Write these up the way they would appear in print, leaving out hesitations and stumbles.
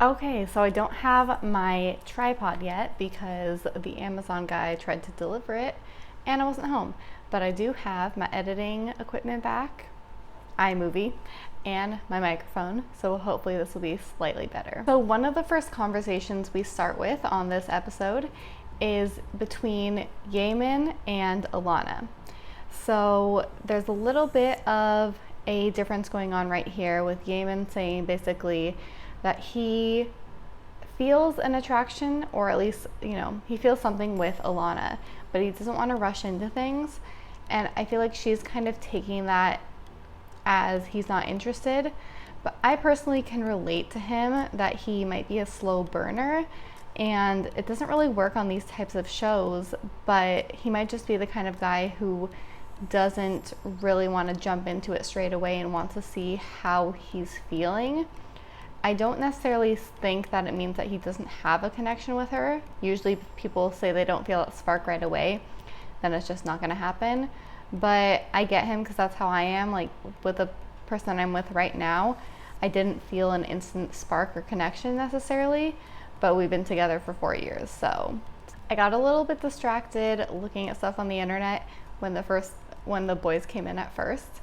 Okay, so I don't have my tripod yet because the Amazon guy tried to deliver it and I wasn't home. But I do have my editing equipment back, iMovie, and my microphone, so hopefully this will be slightly better. So one of the first conversations we start with on this episode is between Yaman and Alana. So there's a little bit of a difference going on right here with Yaman saying basically that he feels an attraction, or at least, he feels something with Alana, but he doesn't want to rush into things. And I feel like she's kind of taking that as he's not interested. But I personally can relate to him that he might be a slow burner, and it doesn't really work on these types of shows, but he might just be the kind of guy who doesn't really want to jump into it straight away and wants to see how he's feeling. I don't necessarily think that it means that he doesn't have a connection with her. Usually people say they don't feel that spark right away, then it's just not going to happen. But I get him because that's how I am. Like with the person I'm with right now, I didn't feel an instant spark or connection necessarily, but we've been together for 4 years. So I got a little bit distracted looking at stuff on the internet when the boys came in at first.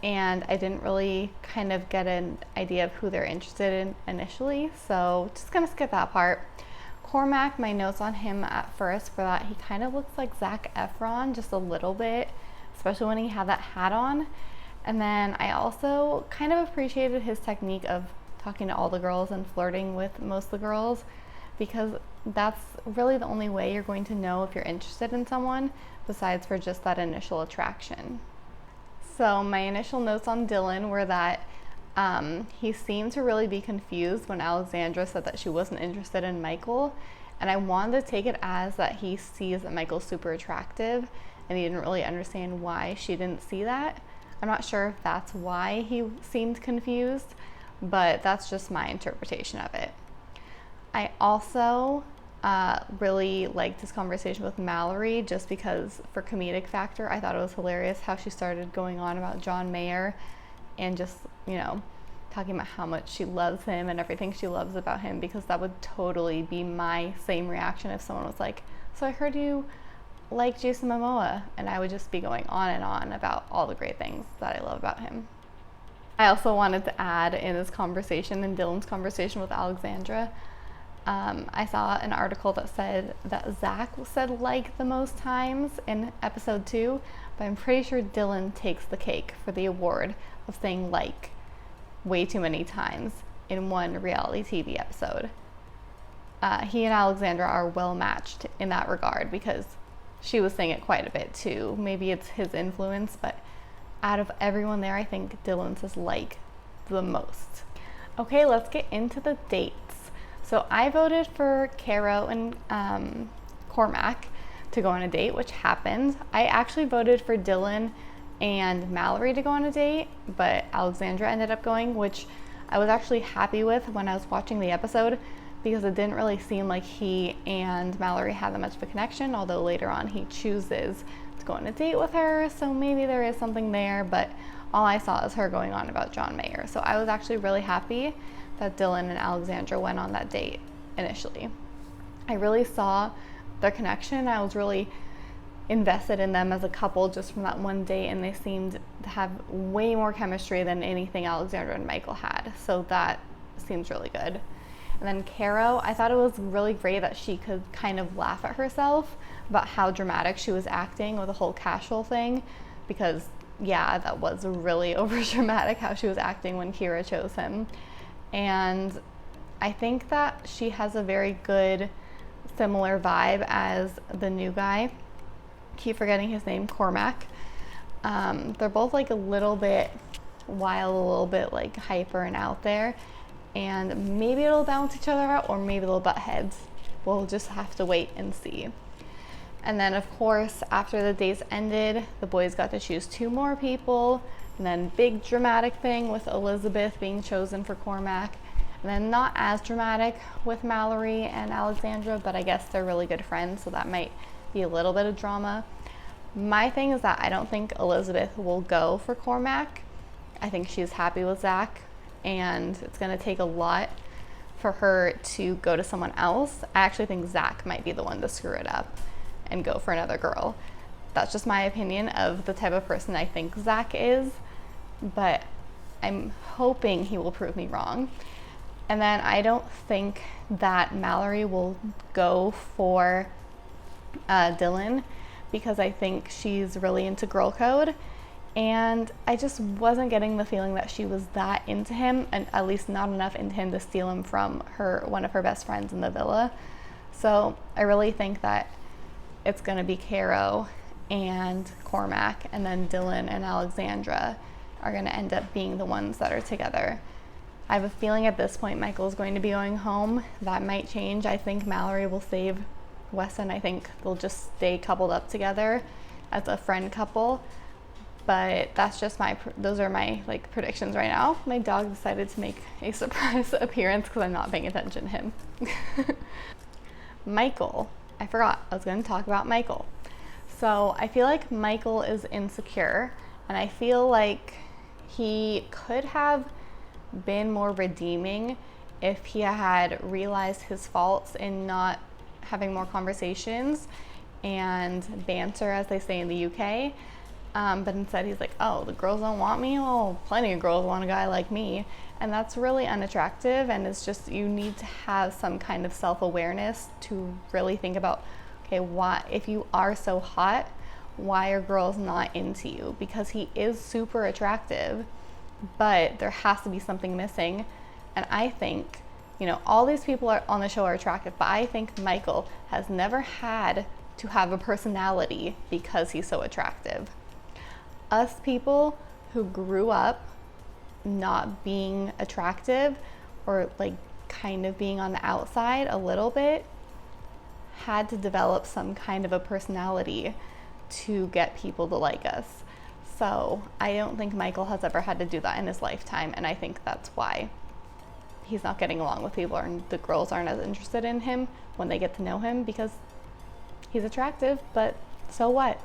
And I didn't really kind of get an idea of who they're interested in initially, so just gonna skip that part. Cormac, my notes on him at first were that he kind of looks like Zac Efron just a little bit, especially when he had that hat on. And then I also kind of appreciated his technique of talking to all the girls and flirting with most of the girls, because that's really the only way you're going to know if you're interested in someone besides for just that initial attraction. So my initial notes on Dylan were that he seemed to really be confused when Alexandra said that she wasn't interested in Michael. And I wanted to take it as that he sees that Michael's super attractive and he didn't really understand why she didn't see that. I'm not sure if that's why he seemed confused, but that's just my interpretation of it. I also really liked his conversation with Mallory just because for comedic factor. I thought it was hilarious how she started going on about John Mayer and just, talking about how much she loves him and everything she loves about him, because that would totally be my same reaction if someone was like, so I heard you like Jason Momoa, and I would just be going on and on about all the great things that I love about him. I also wanted to add in this conversation, in Dylan's conversation with Alexandra, I saw an article that said that Zach said like the most times in episode 2, but I'm pretty sure Dylan takes the cake for the award of saying like way too many times in one reality TV episode. He and Alexandra are well matched in that regard because she was saying it quite a bit too. Maybe it's his influence, but out of everyone there, I think Dylan says like the most. Okay, let's get into the dates. So I voted for Cairo and Cormac to go on a date, which happened. I actually voted for Dylan and Mallory to go on a date, but Alexandra ended up going, which I was actually happy with when I was watching the episode because it didn't really seem like he and Mallory had that much of a connection, although later on he chooses to go on a date with her, so maybe there is something there, but all I saw is her going on about John Mayer. So I was actually really happy that Dylan and Alexandra went on that date initially. I really saw their connection. I was really invested in them as a couple just from that one date, and they seemed to have way more chemistry than anything Alexandra and Michael had. So that seems really good. And then Cairo, I thought it was really great that she could kind of laugh at herself about how dramatic she was acting with the whole casual thing, because yeah, that was really over dramatic how she was acting when Kira chose him. And I think that she has a very good similar vibe as the new guy. Keep forgetting his name, Cormac. They're both like a little bit wild, a little bit like hyper and out there, and maybe it'll balance each other out or maybe they'll butt heads. We'll just have to wait and see. And then of course after the dates ended, the boys got to choose 2 more people. And then big dramatic thing with Elizabeth being chosen for Cormac. And then not as dramatic with Mallory and Alexandra, but I guess they're really good friends, so that might be a little bit of drama. My thing is that I don't think Elizabeth will go for Cormac. I think she's happy with Zach, and it's going to take a lot for her to go to someone else. I actually think Zach might be the one to screw it up and go for another girl. That's just my opinion of the type of person I think Zach is, but I'm hoping he will prove me wrong. And then I don't think that Mallory will go for Dylan, because I think she's really into girl code, and I just wasn't getting the feeling that she was that into him, and at least not enough into him to steal him from one of her best friends in the villa. So I really think that it's going to be Cairo and Cormac, and then Dylan and Alexandra are going to end up being the ones that are together. I have a feeling at this point Michael's going to be going home. That might change. I think Mallory will save Weston. I think they'll just stay coupled up together as a friend couple. But that's just those are my like predictions right now. My dog decided to make a surprise appearance because I'm not paying attention to him. Michael, I forgot I was going to talk about Michael. So I feel like Michael is insecure, and I feel like he could have been more redeeming if he had realized his faults in not having more conversations and banter, as they say in the UK. But instead he's like, oh, the girls don't want me? Well, plenty of girls want a guy like me. And that's really unattractive, and it's just, you need to have some kind of self-awareness to really think about, okay, why, if you are so hot, why are girls not into you? Because he is super attractive, but there has to be something missing. And I think, all these people on the show are attractive, but I think Michael has never had to have a personality because he's so attractive. Us people who grew up not being attractive, or like kind of being on the outside a little bit, had to develop some kind of a personality to get people to like us. So I don't think Michael has ever had to do that in his lifetime, and I think that's why he's not getting along with people, and the girls aren't as interested in him when they get to know him, because he's attractive, but so what?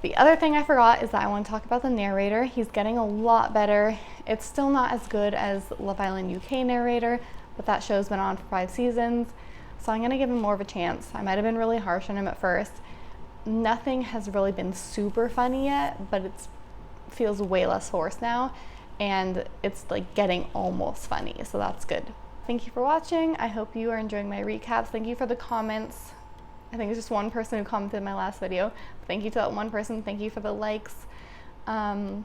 The other thing I forgot is that I want to talk about the narrator. He's getting a lot better. It's still not as good as Love Island UK narrator, but that show's been on for 5 seasons, so I'm going to give him more of a chance. I might have been really harsh on him at first. Nothing has really been super funny yet, but it feels way less forced now, and it's like getting almost funny, so that's good. Thank you for watching. I hope you are enjoying my recaps. Thank you for the comments. I think it's just one person who commented in my last video. Thank you to that one person. Thank you for the likes. Again,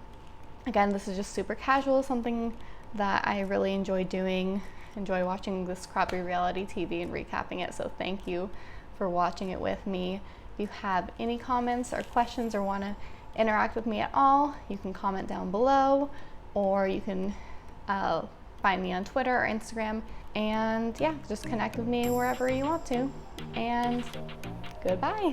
this is just super casual, something that I really enjoy doing. Enjoy watching this crappy reality TV and recapping it, so thank you for watching it with me. If you have any comments or questions or want to interact with me at all, you can comment down below, or you can find me on Twitter or Instagram, and yeah, just connect with me wherever you want to. And goodbye.